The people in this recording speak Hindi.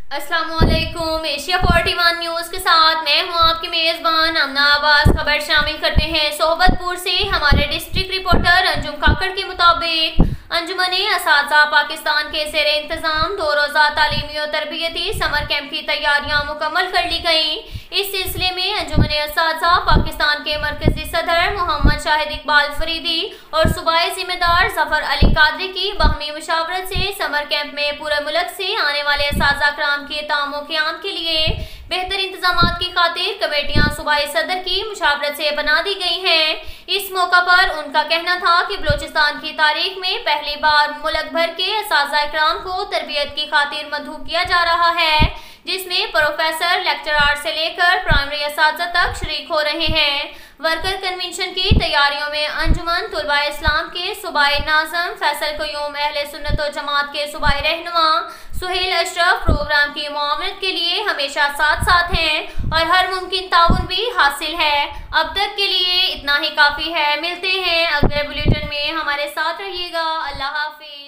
अस्सलामुअलैकुम। एशिया 41 न्यूज़ के साथ मैं हूं आपकी मेज़बान अमना अब्बास। खबर शामिल करते हैं सोबतपुर से। हमारे डिस्ट्रिक्ट रिपोर्टर अंजुम काकड़ के मुताबिक अंजुमने असातिज़ा पाकिस्तान के ज़ेर इंतज़ाम 2 रोज़ा तालीमी और तरबियती समर कैंप की तैयारियां मुकम्मल कर ली गईं। इस सिलसिले में अंजुमने असातिज़ा पाकिस्तान के मरकजी सदर मोहम्मद शाहिद इकबाल फरीदी और सूबाई जिम्मेदार जफर अली कादरी की बाहमी मुशावरत से समर कैंप में पूरे मुल्क से आने वाले असातिज़ा कराम के तामो क़याम के लिए बेहतर इंतजामात की खातिर कमेटियां सूबाई सदर की मुशावरत से बना दी गई हैं। इस मौका पर उनका कहना था कि बलूचिस्तान की तारीख में पहली बार मुल्क भर के असातिज़ा कराम को तरबियत की खातिर मदऊ किया जा रहा है, जिसमें प्रोफेसर लेक्चरार से लेकर प्राइमरी असातिज़ा तक शरीक हो रहे हैं। वर्कर कन्वेंशन की तैयारियों में अंजुमन तुलबा इस्लाम के सूबाई नाज़म फैसल क़य्यूम, अहले सुन्नत व जमात के सूबाई रहनुमा सुहेल अशरफ प्रोग्राम की मुआवनत के लिए हमेशा साथ साथ हैं और हर मुमकिन ताउन भी हासिल है। अब तक के लिए इतना ही काफ़ी है। मिलते हैं अगले बुलेटिन में, हमारे साथ रहिएगा। अल्लाह हाफिज़।